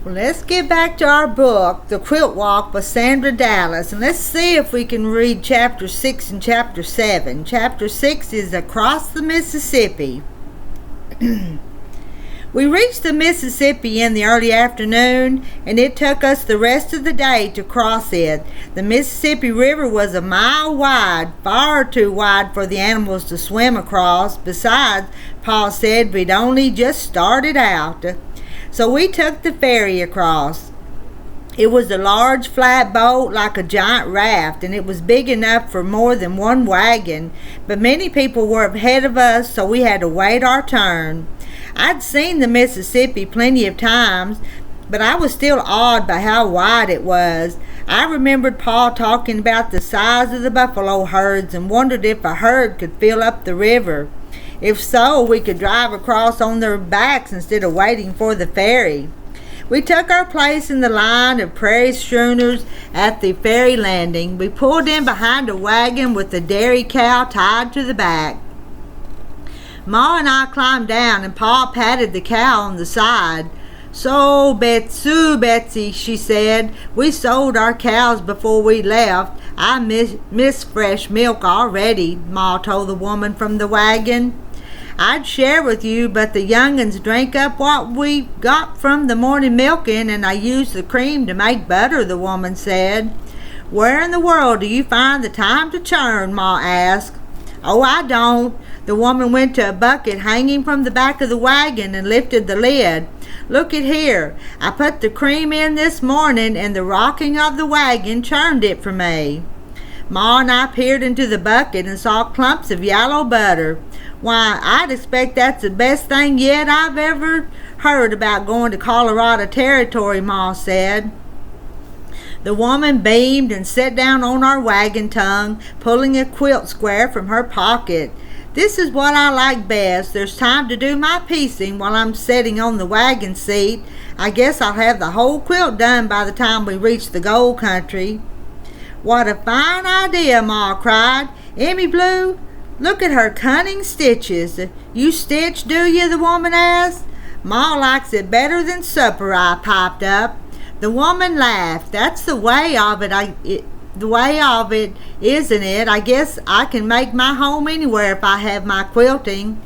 Well, let's get back to our book, The Quilt Walk by Sandra Dallas, and let's see if we can read Chapter 6 and Chapter 7. Chapter 6 is Across the Mississippi. We reached the Mississippi in the early afternoon, and it took us the rest of the day to cross it. The Mississippi River was a mile wide, far too wide for the animals to swim across. Besides, Pa said we'd only just started out. So we took the ferry across. It was a large flat boat like a giant raft, and it was big enough for more than one wagon, but many people were ahead of us, so we had to wait our turn. I'd seen the Mississippi plenty of times, but I was still awed by how wide it was. I remembered Pa talking about the size of the buffalo herds and wondered if a herd could fill up the river. If so, we could drive across on their backs instead of waiting for the ferry. We took our place in the line of prairie schooners at the ferry landing. We pulled in behind a wagon with a dairy cow tied to the back. Ma and I climbed down, and Pa patted the cow on the side. "So, Betsy," she said, "we sold our cows before we left. I miss fresh milk already," Ma told the woman from the wagon. "I'd share with you, but the young'uns drank up what we got from the morning milking, and I used the cream to make butter," the woman said. "Where in the world do you find the time to churn?" Ma asked. "Oh, I don't." The woman went to a bucket hanging from the back of the wagon and lifted the lid. "Look at here. I put the cream in this morning, and the rocking of the wagon churned it for me." Ma and I peered into the bucket and saw clumps of yellow butter. "Why, I'd expect that's the best thing yet I've ever heard about going to Colorado Territory," Ma said. The woman beamed and sat down on our wagon tongue, pulling a quilt square from her pocket. "This is what I like best. There's time to do my piecing while I'm sitting on the wagon seat. I guess I'll have the whole quilt done by the time we reach the gold country." "What a fine idea," Ma cried. "Emmy Blue, look at her cunning stitches." "You stitch, do you?" the woman asked. "Ma likes it better than supper," I piped up. The woman laughed. "That's the way of it, isn't it? I guess I can make my home anywhere if I have my quilting."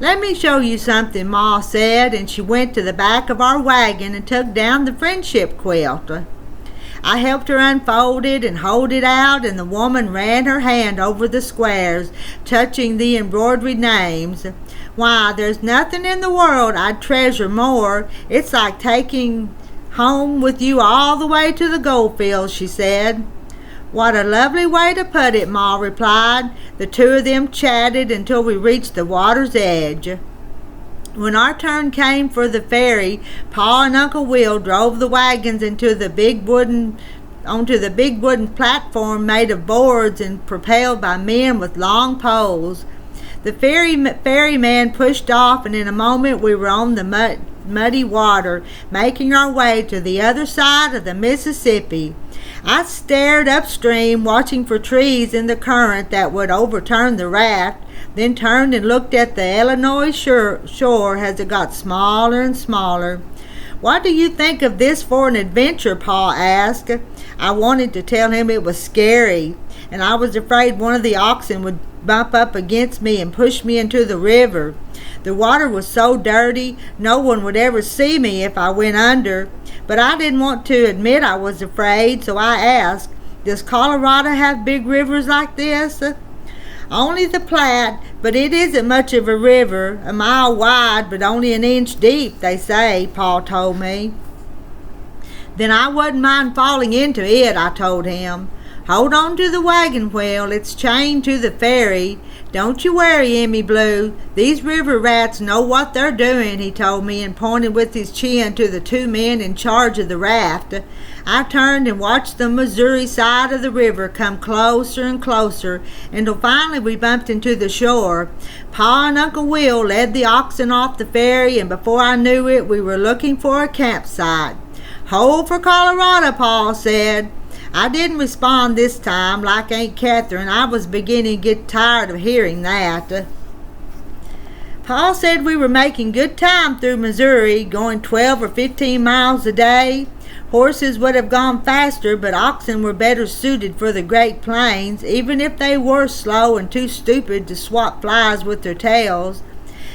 "Let me show you something," Ma said, and she went to the back of our wagon and took down the friendship quilt. I helped her unfold it and hold it out, and the woman ran her hand over the squares, touching the embroidered names. "Why, there's nothing in the world I'd treasure more. It's like taking home with you all the way to the gold fields," she said. "What a lovely way to put it," Ma replied. The two of them chatted until we reached the water's edge. When our turn came for the ferry, Pa and Uncle Will drove the wagons onto the big wooden platform made of boards and propelled by men with long poles. The ferryman pushed off, and in a moment we were on the muddy water, making our way to the other side of the Mississippi. I stared upstream, watching for trees in the current that would overturn the raft, then turned and looked at the Illinois shore as it got smaller and smaller. "What do you think of this for an adventure?" Pa asked. I wanted to tell him it was scary, and I was afraid one of the oxen would bump up against me and push me into the river. The water was so dirty, no one would ever see me if I went under. But I didn't want to admit I was afraid, so I asked, "Does Colorado have big rivers like this?" "Only the Platte, but it isn't much of a river, a mile wide but only an inch deep, they say," Pa told me. "Then I wouldn't mind falling into it," I told him. "Hold on to the wagon wheel, it's chained to the ferry. Don't you worry, Emmy Blue. These river rats know what they're doing," he told me, and pointed with his chin to the two men in charge of the raft. I turned and watched the Missouri side of the river come closer and closer, until finally we bumped into the shore. Pa and Uncle Will led the oxen off the ferry, and before I knew it, we were looking for a campsite. "Hold for Colorado," Pa said. I didn't respond this time. Like Aunt Catherine, I was beginning to get tired of hearing that. Paul said we were making good time through Missouri, going 12 or 15 miles a day. Horses would have gone faster, but oxen were better suited for the Great Plains, even if they were slow and too stupid to swat flies with their tails.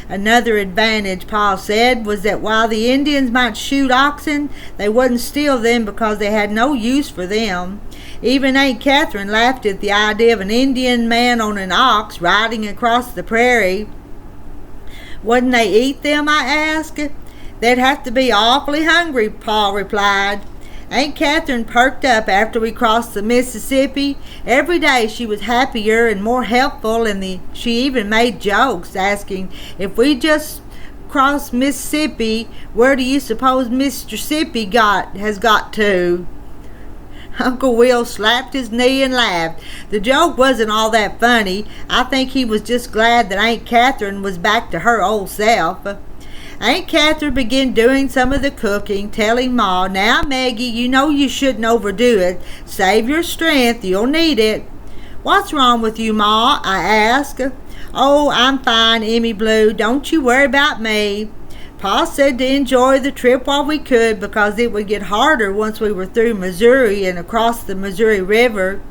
Another advantage, Paul said, was that while the Indians might shoot oxen, they wouldn't steal them because they had no use for them. Even Aunt Catherine laughed at the idea of an Indian man on an ox riding across the prairie. Wouldn't they eat them, I asked. They'd have to be awfully hungry, Paul replied. Aunt Catherine perked up after we crossed the Mississippi. Every day she was happier and more helpful, and she even made jokes, asking, if we just crossed Mississippi, where do you suppose Mr. Sippy has got to? Uncle Will slapped his knee and laughed. The joke wasn't all that funny. I think he was just glad that Aunt Catherine was back to her old self. Aunt Catherine began doing some of the cooking, telling Ma, now Maggie, you know you shouldn't overdo it. Save your strength, you'll need it. What's wrong with you, Ma? I asked. Oh, I'm fine, Emmy Blue. Don't you worry about me. Pa said to enjoy the trip while we could because it would get harder once we were through Missouri and across the Missouri River.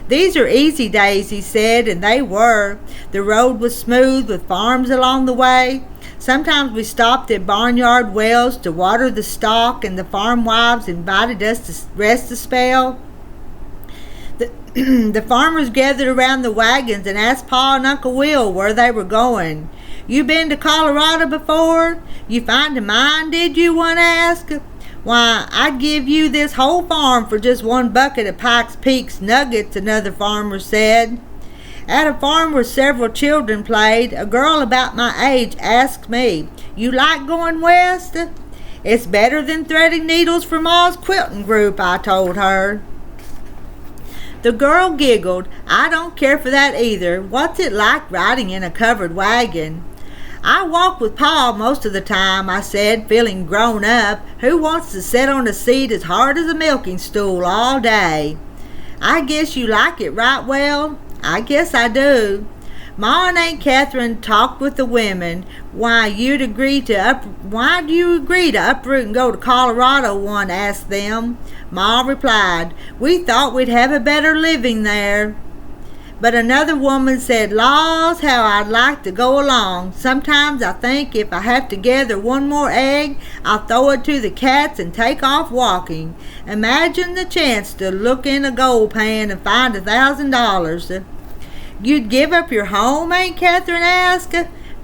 These are easy days, he said, and they were. The road was smooth with farms along the way. Sometimes we stopped at barnyard wells to water the stock, and the farm wives invited us to rest a spell. The farmers gathered around the wagons and asked Pa and Uncle Will where they were going. You been to Colorado before? You find a mine, did you? One asked. Why, I'd give you this whole farm for just one bucket of Pike's Peak's nuggets, another farmer said. At a farm where several children played, a girl about my age asked me, you like going west? It's better than threading needles for Ma's quilting group, I told her. The girl giggled. I don't care for that either. What's it like riding in a covered wagon? I walk with Pa most of the time, I said, feeling grown up. Who wants to sit on a seat as hard as a milking stool all day? I guess you like it right well. I guess I do. Ma and Aunt Catherine talked with the women. Why do you agree to uproot and go to Colorado? One asked them. Ma replied, we thought we'd have a better living there. But another woman said, laws, how I'd like to go along. Sometimes I think if I have to gather one more egg, I'll throw it to the cats and take off walking. Imagine the chance to look in a gold pan and find $1,000. You'd give up your home? Aunt Catherine asked.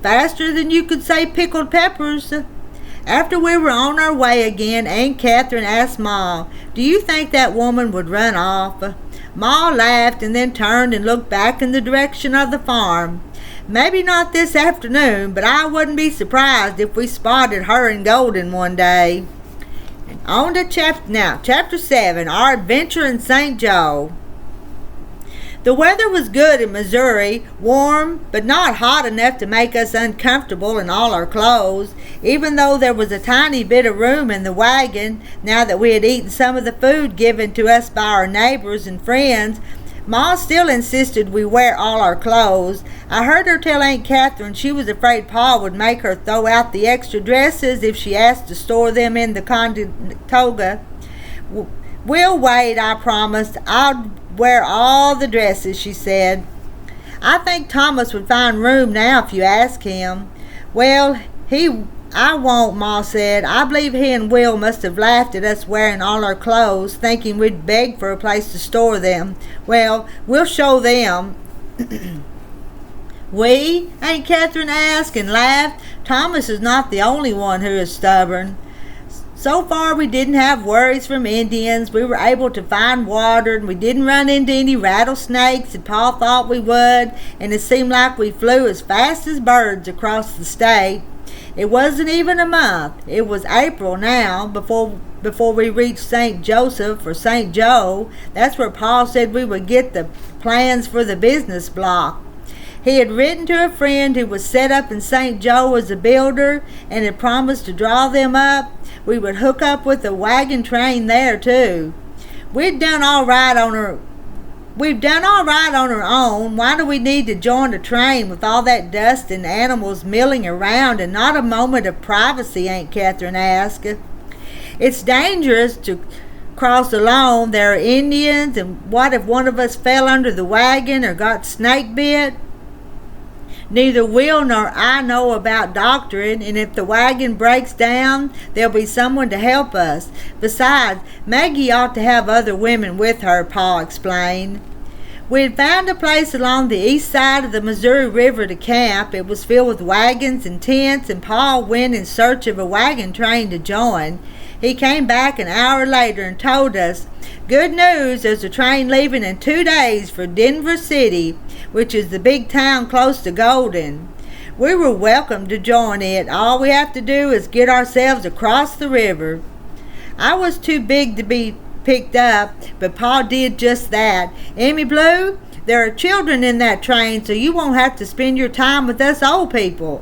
Faster than you could say pickled peppers. After we were on our way again, Aunt Catherine asked Ma, do you think that woman would run off? Ma laughed and then turned and looked back in the direction of the farm. Maybe not this afternoon, but I wouldn't be surprised if we spotted her in Golden one day. On to chapter 7, Our Adventure in St. Joe. The weather was good in Missouri, warm, but not hot enough to make us uncomfortable in all our clothes, even though there was a tiny bit of room in the wagon. Now that we had eaten some of the food given to us by our neighbors and friends, Ma still insisted we wear all our clothes. I heard her tell Aunt Catherine she was afraid Pa would make her throw out the extra dresses if she asked to store them in the Conestoga. We'll wait, I promised. I'll wear all the dresses, she said. I think Thomas would find room now if you ask him. Well, I won't, Ma said. I believe he and Will must have laughed at us wearing all our clothes, thinking we'd beg for a place to store them. Well, we'll show them. We? Aunt Catherine asked and laughed. Thomas is not the only one who is stubborn. So far, we didn't have worries from Indians. We were able to find water, and we didn't run into any rattlesnakes, and Pa thought we would, and it seemed like we flew as fast as birds across the state. It wasn't even a month. It was April now, before we reached St. Joseph or St. Joe. That's where Pa said we would get the plans for the business block. He had written to a friend who was set up in St. Joe as a builder and had promised to draw them up. We would hook up with a wagon train there, too. We'd done all right on our We've done all right on our own. Why do we need to join the train with all that dust and animals milling around and not a moment of privacy?" Aunt Catherine asked. "It's dangerous to cross alone. There are Indians, and what if one of us fell under the wagon or got snake bit? Neither Will nor I know about doctoring, and if the wagon breaks down, there'll be someone to help us. Besides, Maggie ought to have other women with her," Pa explained. We had found a place along the east side of the Missouri River to camp. It was filled with wagons and tents, and Pa went in search of a wagon train to join. He came back an hour later and told us, "Good news, there's a train leaving in 2 days for Denver City, which is the big town close to Golden." We were welcome to join it. All we have to do is get ourselves across the river. I was too big to be picked up, but Pa did just that. "Emmy Blue, there are children in that train, so you won't have to spend your time with us old people."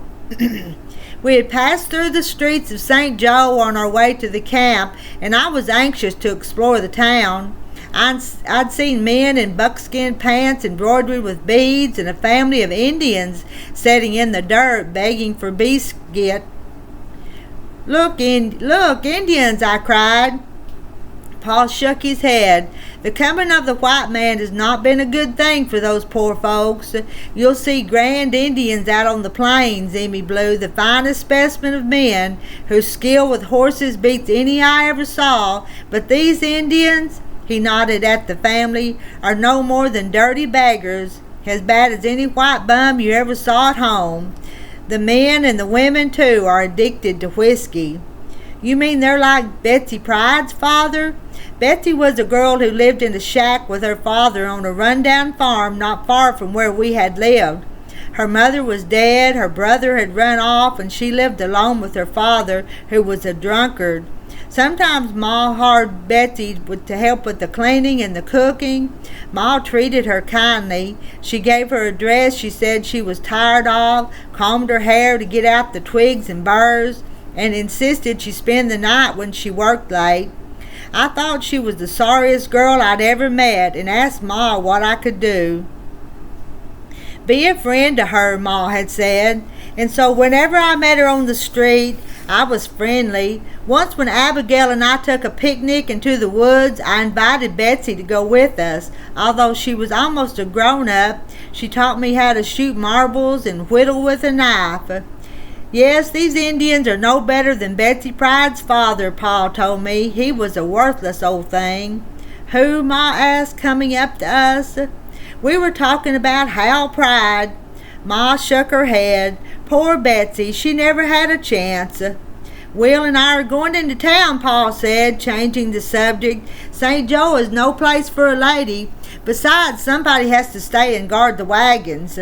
We had passed through the streets of St. Joe on our way to the camp, and I was anxious to explore the town. I'd seen men in buckskin pants embroidered with beads and a family of Indians sitting in the dirt begging for biscuit. Look, Indians," I cried. Pa shook his head. "The coming of the white man has not been a good thing for those poor folks. You'll see grand Indians out on the plains, Emmy Blue, the finest specimen of men, whose skill with horses beats any I ever saw. But these Indians," he nodded at the family, "are no more than dirty beggars, as bad as any white bum you ever saw at home. The men and the women, too, are addicted to whiskey." "You mean they're like Betsy Pride's father?" Betsy was a girl who lived in a shack with her father on a rundown farm not far from where we had lived. Her mother was dead, her brother had run off, and she lived alone with her father, who was a drunkard. Sometimes Ma hired Betsy to help with the cleaning and the cooking. Ma treated her kindly. She gave her a dress she said she was tired of, combed her hair to get out the twigs and burrs, and insisted she spend the night when she worked late. I thought she was the sorriest girl I'd ever met, and asked Ma what I could do. "Be a friend to her," Ma had said, and so whenever I met her on the street, I was friendly. Once when Abigail and I took a picnic into the woods, I invited Betsy to go with us. Although she was almost a grown-up, she taught me how to shoot marbles and whittle with a knife. "Yes, these Indians are no better than Betsy Pride's father," Pa told me. "He was a worthless old thing." "Who?" Ma asked, coming up to us. We were talking about Hal Pride. Ma shook her head. "Poor Betsy, she never had a chance." "Will and I are going into town," Pa said, changing the subject. "St. Joe is no place for a lady. Besides, somebody has to stay and guard the wagons.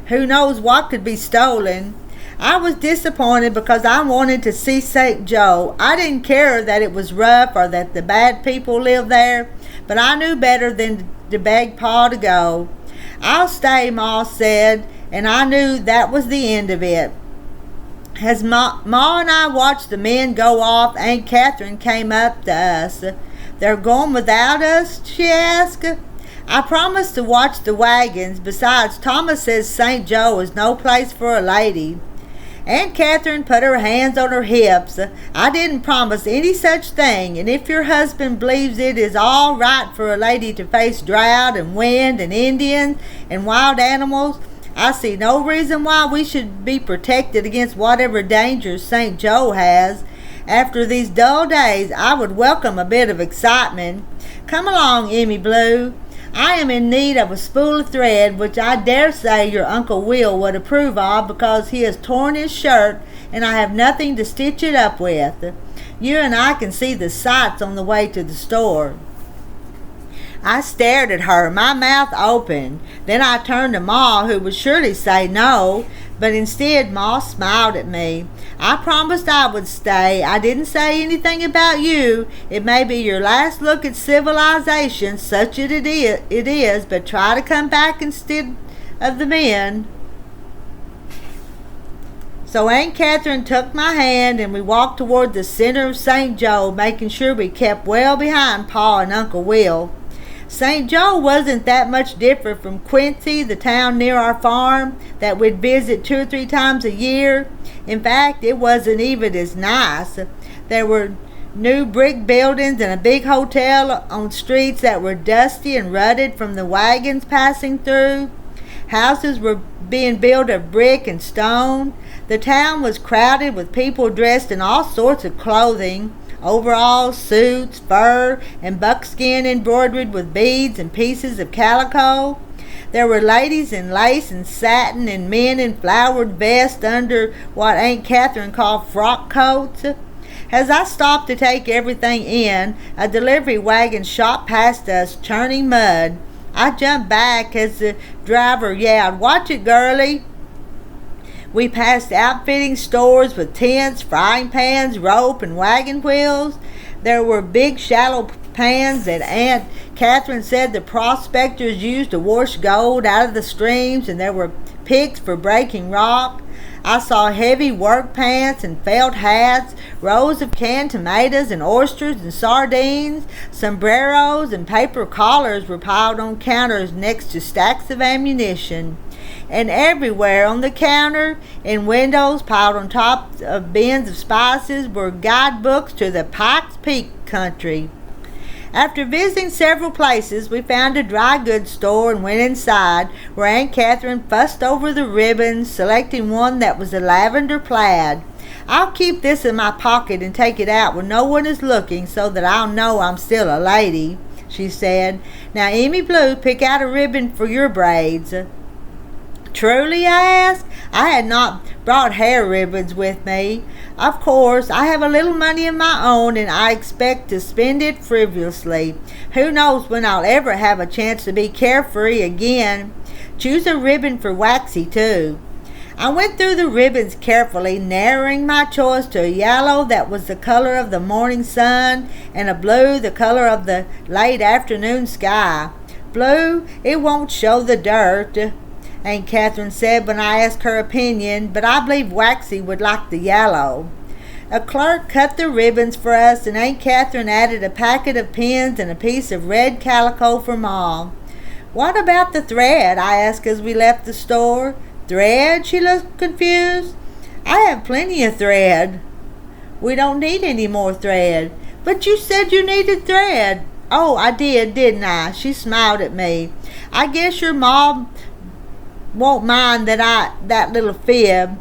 Who knows what could be stolen?" I was disappointed because I wanted to see St. Joe. I didn't care that it was rough or that the bad people lived there, but I knew better than to beg Pa to go. "I'll stay," Ma said, and I knew that was the end of it. As Ma and I watched the men go off, Aunt Catherine came up to us. "They're going without us?" she asked. "I promised to watch the wagons. Besides, Thomas says St. Joe is no place for a lady." Aunt Catherine put her hands on her hips. "I didn't promise any such thing, and if your husband believes it is all right for a lady to face drought and wind and Indians and wild animals, I see no reason why we should be protected against whatever dangers St. Joe has. After these dull days, I would welcome a bit of excitement. Come along, Emmy Blue. I am in need of a spool of thread, which I dare say your Uncle Will would approve of because he has torn his shirt and I have nothing to stitch it up with. You and I can see the sights on the way to the store." I stared at her, my mouth open. Then I turned to Ma, who would surely say no, but instead Ma smiled at me. "I promised I would stay. I didn't say anything about you. It may be your last look at civilization, such it is, but try to come back instead of the men." So Aunt Catherine took my hand and we walked toward the center of St. Joe, making sure we kept well behind Pa and Uncle Will. St. Joe wasn't that much different from Quincy, the town near our farm that we'd visit 2 or 3 times a year. In fact, it wasn't even as nice. There were new brick buildings and a big hotel on streets that were dusty and rutted from the wagons passing through. Houses were being built of brick and stone. The town was crowded with people dressed in all sorts of clothing. Overalls, suits, fur, and buckskin embroidered with beads and pieces of calico. There were ladies in lace and satin and men in flowered vests under what Aunt Catherine called frock coats. As I stopped to take everything in, a delivery wagon shot past us, churning mud. I jumped back as the driver yelled, "Watch it, girlie." We passed outfitting stores with tents, frying pans, rope, and wagon wheels. There were big shallow pans that Aunt Catherine said the prospectors used to wash gold out of the streams, and there were picks for breaking rock. I saw heavy work pants and felt hats, rows of canned tomatoes and oysters and sardines, sombreros and paper collars were piled on counters next to stacks of ammunition. And everywhere on the counter and windows piled on top of bins of spices were guidebooks to the Pikes Peak country. After visiting several places, we found a dry goods store and went inside, where Aunt Catherine fussed over the ribbons, selecting one that was a lavender plaid. "I'll keep this in my pocket and take it out when no one is looking so that I'll know I'm still a lady," she said. "Now, Emmy Blue, pick out a ribbon for your braids." "Truly?" I asked. I had not brought hair ribbons with me. Of course, I have a little money of my own, and I expect to spend it frivolously. Who knows when I'll ever have a chance to be carefree again. Choose a ribbon for Waxy, too. I went through the ribbons carefully, narrowing my choice to a yellow that was the color of the morning sun, and a blue the color of the late afternoon sky. "Blue, it won't show the dirt," Aunt Catherine said when I asked her opinion, but I believe Waxy would like the yellow. A clerk cut the ribbons for us, and Aunt Catherine added a packet of pins and a piece of red calico for Ma. "What about the thread?" I asked as we left the store. "Thread?" She looked confused. "I have plenty of thread." "We don't need any more thread." "But you said you needed thread." "Oh, I did, didn't I?" She smiled at me. "I guess your Ma won't mind that little fib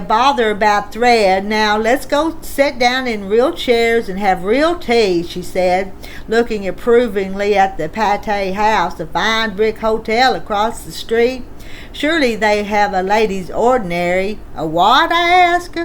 bother about thread. Now let's go sit down in real chairs and have real tea," she said, looking approvingly at the Pate House, a fine brick hotel across the street. "Surely they have a ladies' ordinary." "A what?" I asked.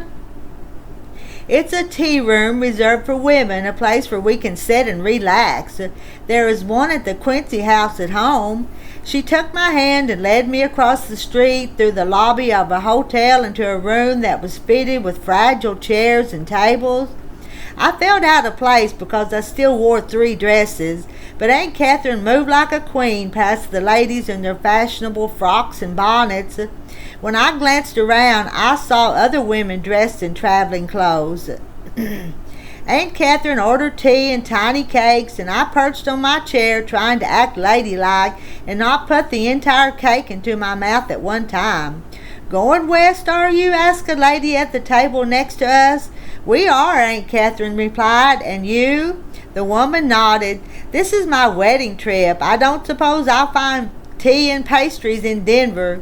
"It's a tea room reserved for women, a place where we can sit and relax. There is one at the Quincy house at home." She took my hand and led me across the street, through the lobby of a hotel, into a room that was fitted with fragile chairs and tables. I felt out of place because I still wore 3 dresses, but Aunt Catherine moved like a queen past the ladies in their fashionable frocks and bonnets. When I glanced around, I saw other women dressed in traveling clothes. Aunt Catherine ordered tea and tiny cakes, and I perched on my chair trying to act ladylike and not put the entire cake into my mouth at one time. "Going west, are you?" asked a lady at the table next to us. "We are," Aunt Catherine replied. "And you?" The woman nodded. "This is my wedding trip. I don't suppose I'll find tea and pastries in Denver."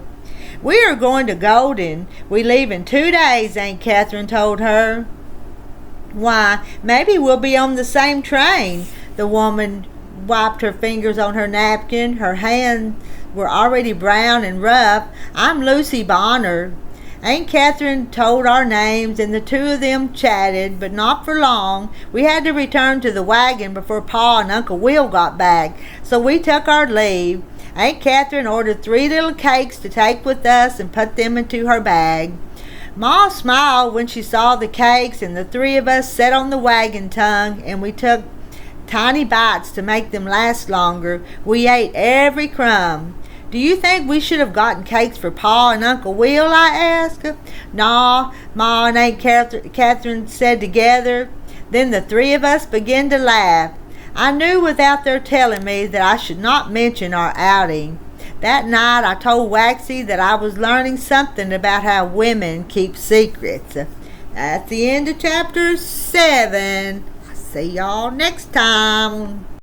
"We are going to Golden. We leave in 2 days," Aunt Catherine told her. "Why, maybe we'll be on the same train." The woman wiped her fingers on her napkin. Her hands were already brown and rough. "I'm Lucy Bonner." Aunt Catherine told our names, and the two of them chatted, but not for long. We had to return to the wagon before Pa and Uncle Will got back, so we took our leave. Aunt Catherine ordered 3 little cakes to take with us and put them into her bag. Ma smiled when she saw the cakes, and the 3 of us sat on the wagon tongue, and we took tiny bites to make them last longer. We ate every crumb. "Do you think we should have gotten cakes for Pa and Uncle Will?" I asked. "Nah," Ma and Aunt Catherine said together. Then the 3 of us began to laugh. I knew without their telling me that I should not mention our outing. That night I told Waxy that I was learning something about how women keep secrets. That's the end of chapter 7. See y'all next time.